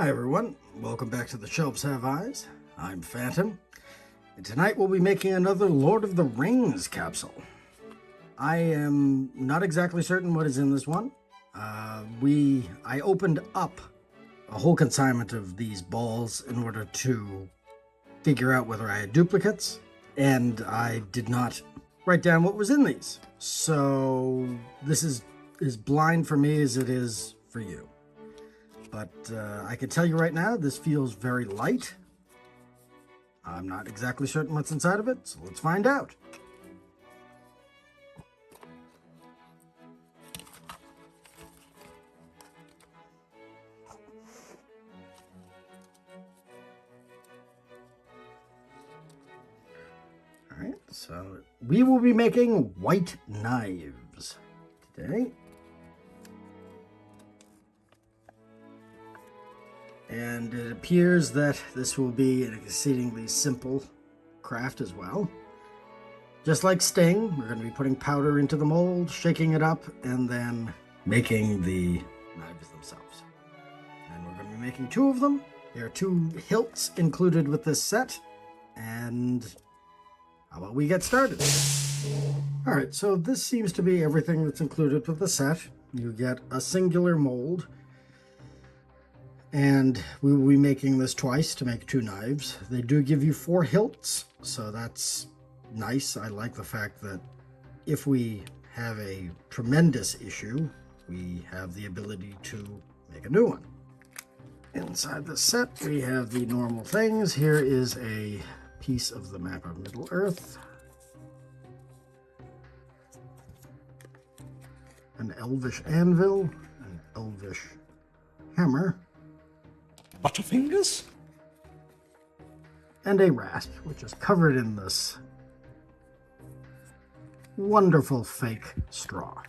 Hi everyone, welcome back to the Shelves Have Eyes. I'm Phantom, and tonight we'll be making another Lord of the Rings capsule. I am not exactly certain what is in this one. I opened up a whole consignment of these balls in order to figure out whether I had duplicates, and I did not write down what was in these. So this is as blind for me as it is for you. But I can tell you right now, this feels very light. I'm not exactly certain what's inside of it, so let's find out. All right, so we will be making white knives today. And it appears that this will be an exceedingly simple craft as well. Just like Sting, we're going to be putting powder into the mold, shaking it up, and then making the knives themselves. And we're going to be making two of them. There are two hilts included with this set. And how about we get started? Alright, so this seems to be everything that's included with the set. You get a singular mold. And we will be making this twice to make two knives. They do give you 4 hilts, so that's nice. I like the fact that if we have a tremendous issue, we have the ability to make a new one. Inside the set, we have the normal things. Here is a piece of the map of Middle-earth. An elvish anvil, an elvish hammer, Butterfingers? And a rasp, which is covered in this wonderful fake straw. All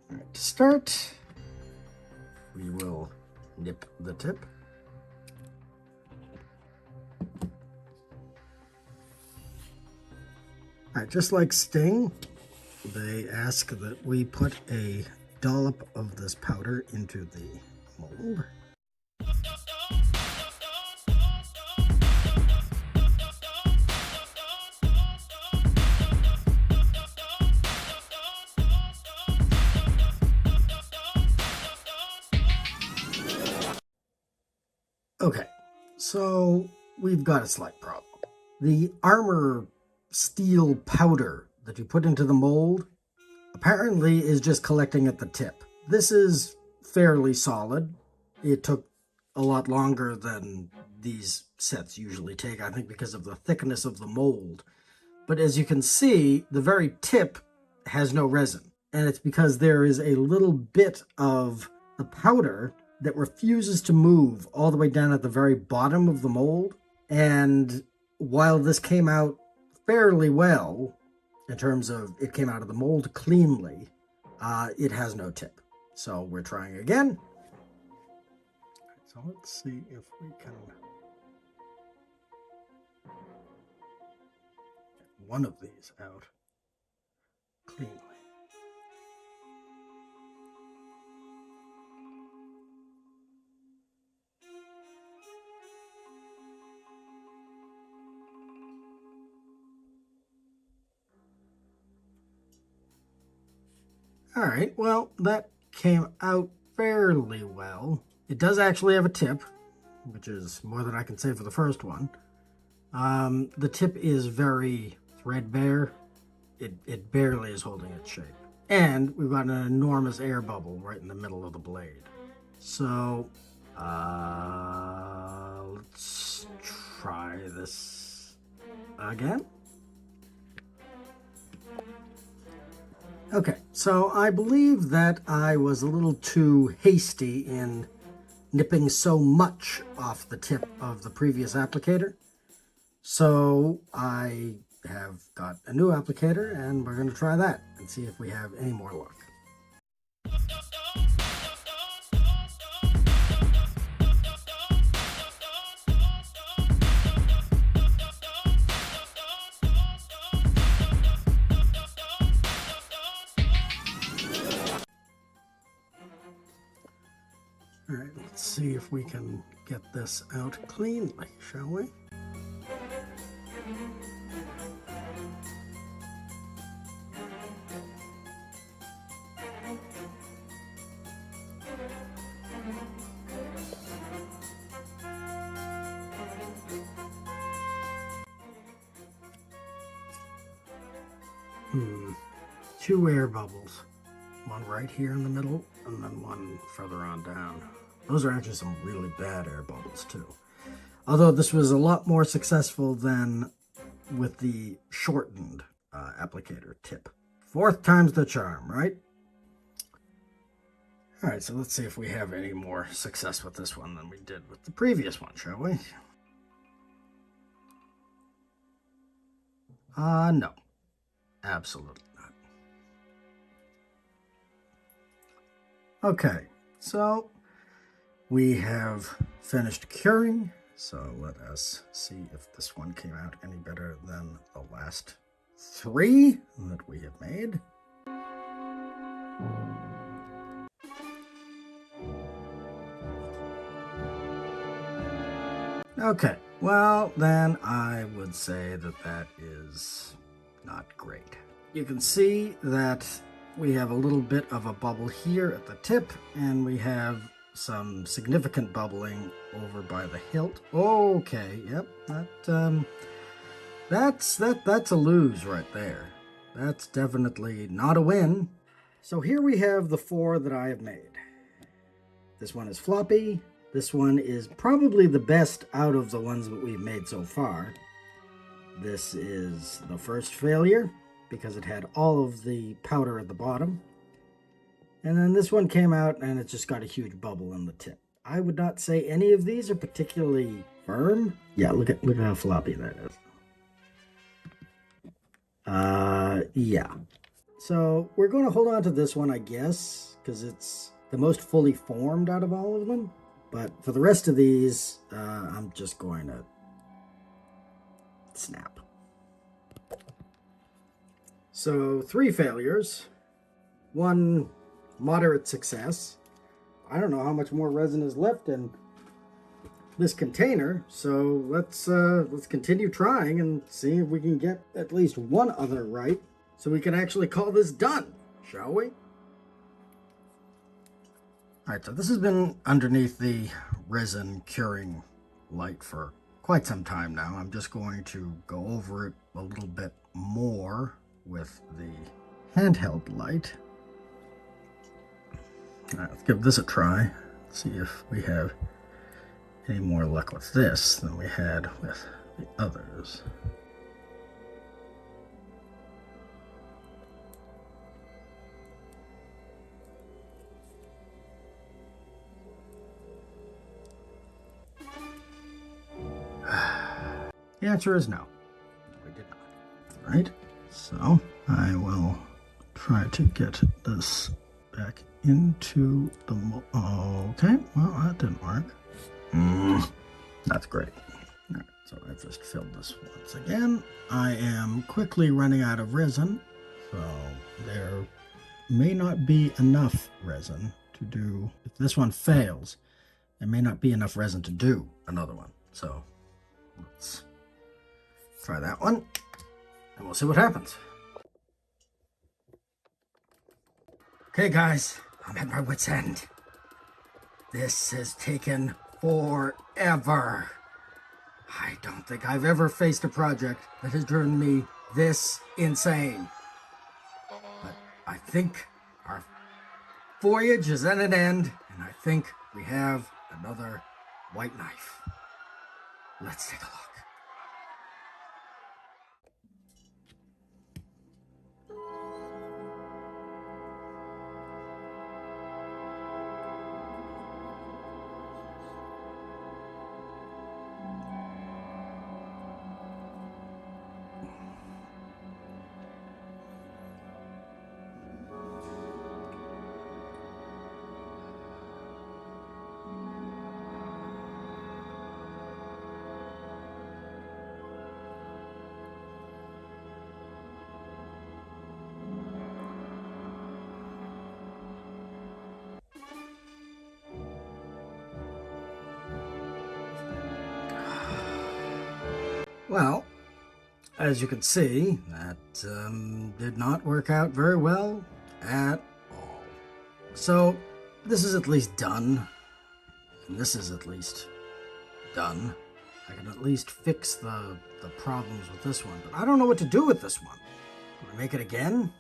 right, to start, we will nip the tip. All right, just like Sting, they ask that we put a dollop of this powder into the mold. Okay, so we've got a slight problem. The armor steel powder that you put into the mold apparently is just collecting at the tip. This is fairly solid. It took a lot longer than these sets usually take, I think because of the thickness of the mold. But as you can see, the very tip has no resin. And it's because there is a little bit of the powder that refuses to move all the way down at the very bottom of the mold. And while this came out fairly well, in terms of it came out of the mold cleanly, it has no tip. So we're trying again. So let's see if we can get one of these out cleanly. All right, well, that came out fairly well. It does actually have a tip, which is more than I can say for the first one. The tip is very threadbare. It barely is holding its shape. And we've got an enormous air bubble right in the middle of the blade. So, let's try this again. Okay, so I believe that I was a little too hasty in nipping so much off the tip of the previous applicator. So I have got a new applicator and we're going to try that and see if we have any more luck. All right, Let's see if we can get this out cleanly, shall we? Two air bubbles. One right here in the middle, and then one further on down. Those are actually some really bad air bubbles, too. Although this was a lot more successful than with the shortened applicator tip. Fourth time's the charm, right? Alright, so let's see if we have any more success with this one than we did with the previous one, shall we? No. Absolutely not. Okay, so we have finished curing, so let us see if this one came out any better than the last three that we have made. Okay, well then I would say that that is not great. You can see that we have a little bit of a bubble here at the tip, and we have some significant bubbling over by the hilt. Okay, yep, that's a lose right there. That's definitely not a win. So here we have the four that I have made. This one is floppy. This one is probably the best out of the ones that we've made so far. This is the first failure because it had all of the powder at the bottom. And then this one came out and it just got a huge bubble in the tip. I would not say any of these are particularly firm. Yeah, look at how floppy that is. Yeah. So we're going to hold on to this one, I guess, because it's the most fully formed out of all of them. But for the rest of these, I'm just going to snap. So 3 failures, 1 moderate success. I don't know how much more resin is left in this container, so let's continue trying and see if we can get at least one other right, so we can actually call this done, shall we? All right, so this has been underneath the resin curing light for quite some time now. I'm just going to go over it a little bit more with the handheld light. All right, let's give this a try. See if we have any more luck with this than we had with the others. The answer is no. We did not. All right, so I will try to get this back into the okay, well, that didn't work. That's great. All right, so I've just filled this once again. I am quickly running out of resin, so there may not be enough resin to do. If this one fails, there may not be enough resin to do another one. So let's try that one, and we'll see what happens. Okay, guys, I'm at my wit's end. This has taken forever. I don't think I've ever faced a project that has driven me this insane. But I think our voyage is at an end, and I think we have another white knife. Let's take a look. Well, as you can see, that did not work out very well at all. So, this is at least done. And this is at least done. I can at least fix the problems with this one. But I don't know what to do with this one. Do I make it again?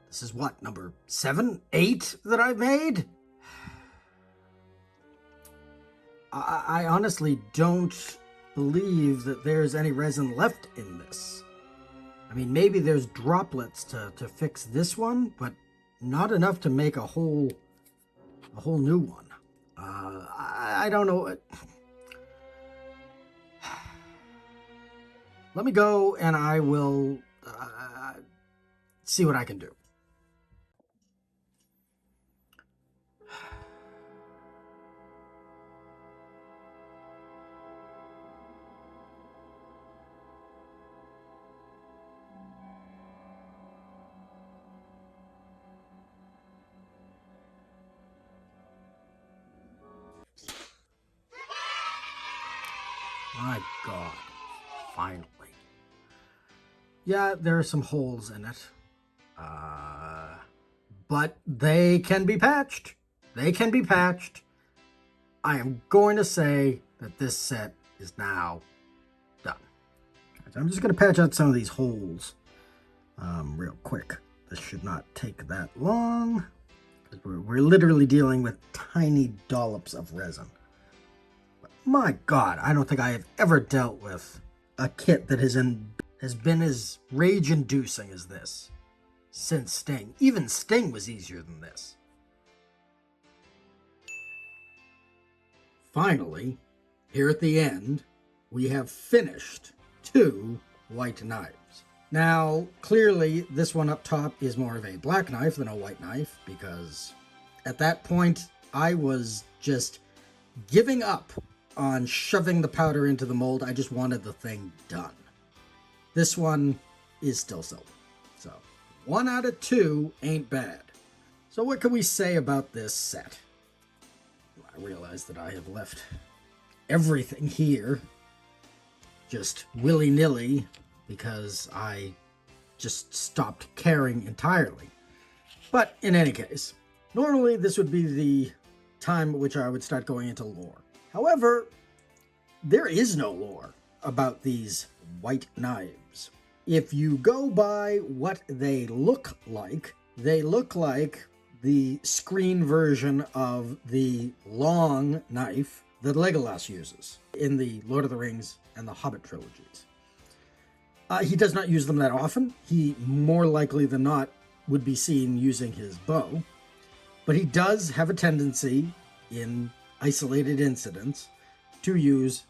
This is what, number 7, 8 that I've made? I honestly don't believe that there's any resin left in this. I mean, maybe there's droplets to fix this one, but not enough to make a whole new one. I don't know. Let me go and I will see what I can do. My God, finally. Yeah, there are some holes in it. But they can be patched. They can be patched. I am going to say that this set is now done. So I'm just going to patch out some of these holes real quick. This should not take that long, because we're literally dealing with tiny dollops of resin. But my God, I don't think I have ever dealt with a kit that has been as rage-inducing as this since Sting. Even Sting was easier than this. Finally, here at the end, we have finished 2 white knives. Now, clearly, this one up top is more of a black knife than a white knife, because at that point, I was just giving up on shoving the powder into the mold. I just wanted the thing done. This one is still silver. So, 1 out of 2 ain't bad. So what can we say about this set? I realize that I have left everything here just willy-nilly because I just stopped caring entirely. But in any case, normally this would be the time at which I would start going into lore. However, there is no lore about these white knives. If you go by what they look like the screen version of the long knife that Legolas uses in the Lord of the Rings and the Hobbit trilogies. He does not use them that often. He, more likely than not, would be seen using his bow. But he does have a tendency, in isolated incidents, to use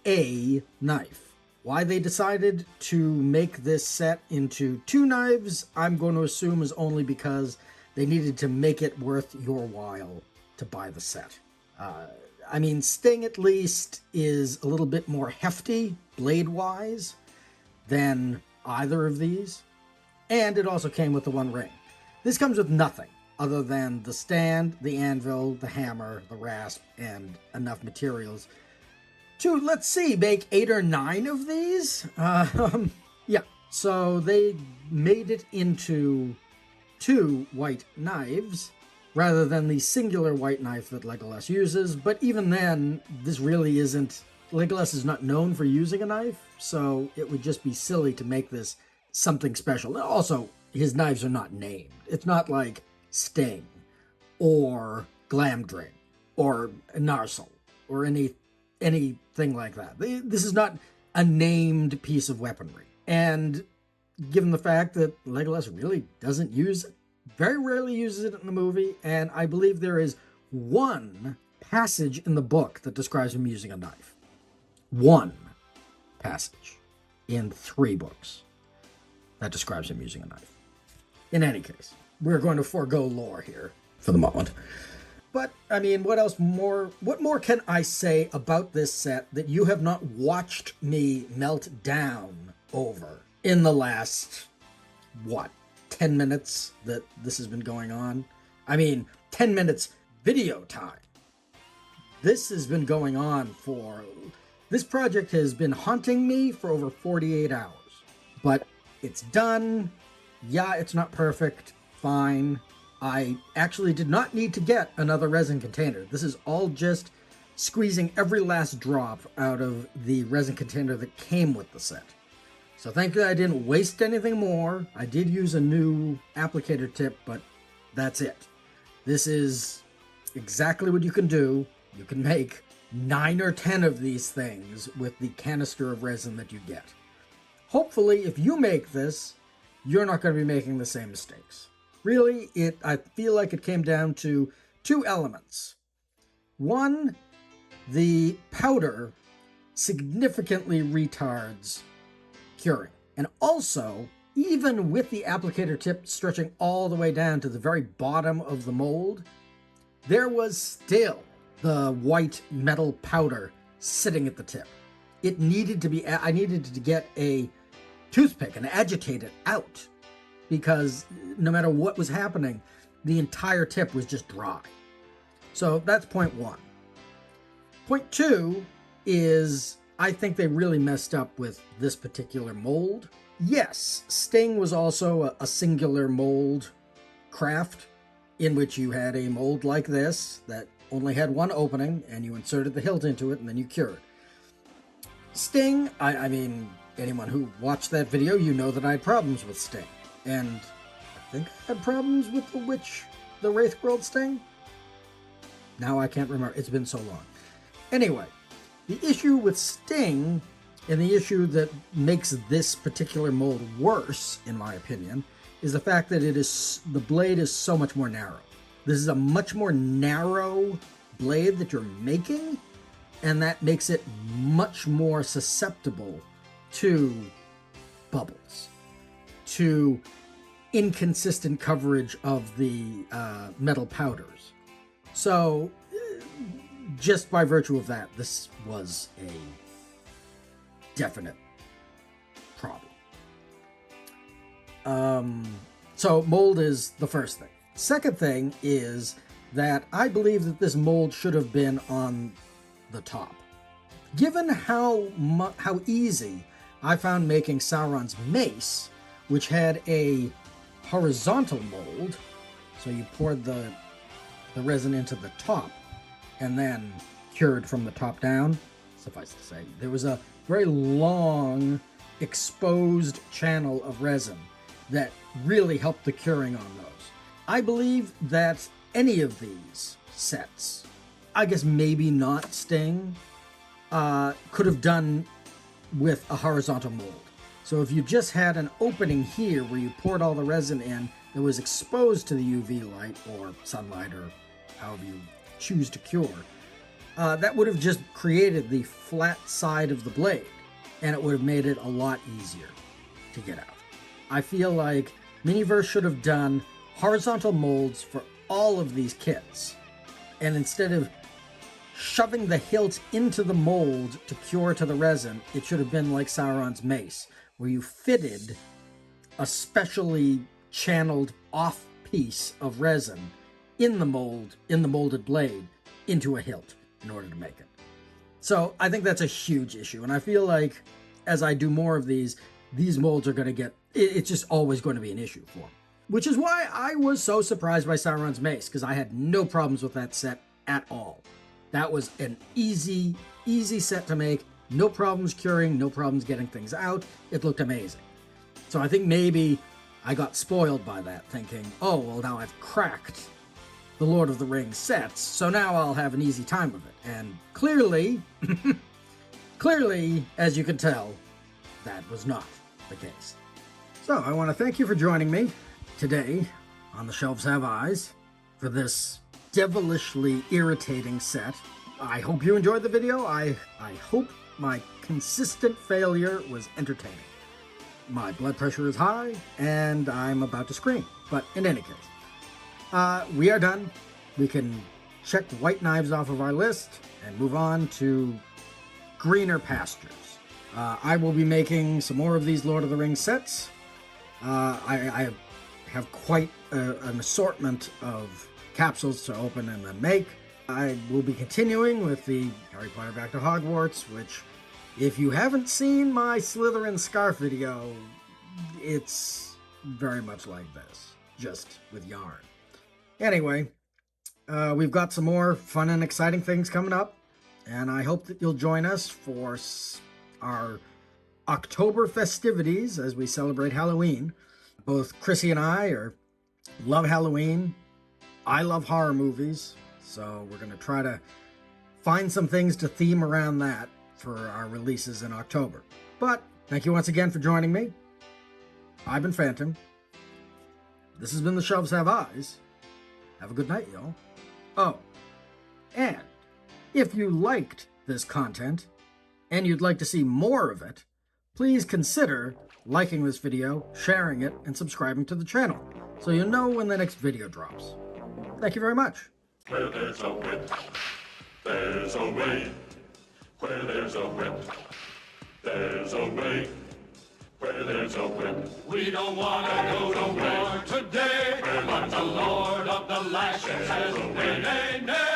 a knife. Why they decided to make this set into 2 knives, I'm going to assume is only because they needed to make it worth your while to buy the set. I mean, Sting at least is a little bit more hefty, blade-wise, than either of these. And it also came with the 1 ring. This comes with nothing other than the stand, the anvil, the hammer, the rasp, and enough materials to, let's see, make 8 or 9 of these? Yeah, so they made it into 2 white knives, rather than the singular white knife that Legolas uses, but even then, this really isn't... Legolas is not known for using a knife, so it would just be silly to make this something special. Also, his knives are not named. It's not like Sting, or Glamdring, or Narsil, or anything like that. This is not a named piece of weaponry. And given the fact that Legolas really doesn't use it, very rarely uses it in the movie, and I believe there is 1 passage in the book that describes him using a knife. 1 passage in 3 books that describes him using a knife. In any case, we're going to forego lore here for the moment. But, I mean, what more can I say about this set that you have not watched me melt down over in the last, 10 minutes that this has been going on? I mean, 10 minutes video time. This has been going on for This project has been haunting me for over 48 hours, but it's done. Yeah, it's not perfect. Fine. I actually did not need to get another resin container. This is all just squeezing every last drop out of the resin container that came with the set. So thankfully I didn't waste anything more. I did use a new applicator tip, but that's it. This is exactly what you can do. You can make 9 or 10 of these things with the canister of resin that you get. Hopefully, if you make this, you're not going to be making the same mistakes. Really, I feel like it came down to 2 elements. One, the powder significantly retards curing. And also, even with the applicator tip stretching all the way down to the very bottom of the mold, there was still the white metal powder sitting at the tip. It needed to be, I needed to get a toothpick and agitate it out, because no matter what was happening, the entire tip was just dry. So that's point 1. Point 2 is, I think they really messed up with this particular mold. Yes, Sting was also a singular mold craft, in which you had a mold like this that only had one opening, and you inserted the hilt into it, and then you cured. Sting, I mean, anyone who watched that video, you know that I had problems with Sting. And I think I had problems with the Wraithworld Sting? Now I can't remember, it's been so long. Anyway, the issue with Sting, and the issue that makes this particular mold worse, in my opinion, is the fact that the blade is so much more narrow. This is a much more narrow blade that you're making, and that makes it much more susceptible to bubbles, to inconsistent coverage of the metal powders. So, just by virtue of that, this was a definite problem. So mold is the first thing. Second thing is that I believe that this mold should have been on the top. Given how easy I found making Sauron's Mace, which had a horizontal mold, so you poured the resin into the top and then cured from the top down, suffice to say, there was a very long exposed channel of resin that really helped the curing on those. I believe that any of these sets, I guess maybe not Sting, could have done with a horizontal mold. So if you just had an opening here where you poured all the resin in that was exposed to the UV light or sunlight or however you choose to cure, that would have just created the flat side of the blade, and it would have made it a lot easier to get out. I feel like Miniverse should have done horizontal molds for all of these kits, and instead of shoving the hilt into the mold to cure to the resin, it should have been like Sauron's Mace, where you fitted a specially channeled off piece of resin in the molded blade, into a hilt in order to make it. So I think that's a huge issue, and I feel like as I do more of these molds are going to get, it's just always going to be an issue for them. Which is why I was so surprised by Sauron's Mace, because I had no problems with that set at all. That was an easy set to make, no problems curing, no problems getting things out. It looked amazing. So I think maybe I got spoiled by that, thinking, oh, well, now I've cracked the Lord of the Rings sets, so now I'll have an easy time with it. And clearly, as you can tell, that was not the case. So I want to thank you for joining me today on The Shelves Have Eyes for this devilishly irritating set. I hope you enjoyed the video. I hope my consistent failure was entertaining. My blood pressure is high, and I'm about to scream. But in any case, we are done. We can check white knives off of our list and move on to greener pastures. I will be making some more of these Lord of the Rings sets. I have quite an assortment of capsules to open and then make. I will be continuing with the Harry Potter Back to Hogwarts, which If you haven't seen my Slytherin scarf video, it's very much like this, just with yarn. Anyway, we've got some more fun and exciting things coming up, and I hope that you'll join us for our October festivities as we celebrate Halloween. Both Chrissy and I love Halloween. I love horror movies, so we're going to try to find some things to theme around that for our releases in October. But thank you once again for joining me. I've been Phantom. This has been The Shelves Have Eyes. Have a good night, y'all. Oh, and if you liked this content and you'd like to see more of it, please consider liking this video, sharing it, and subscribing to the channel so you'll know when the next video drops. Thank you very much. Where there's a wit, there's a way. Where there's a wit, there's a way. Where there's a wit, we don't want to go to war today. But the Lord of the Lashes says, nay, nay, nay.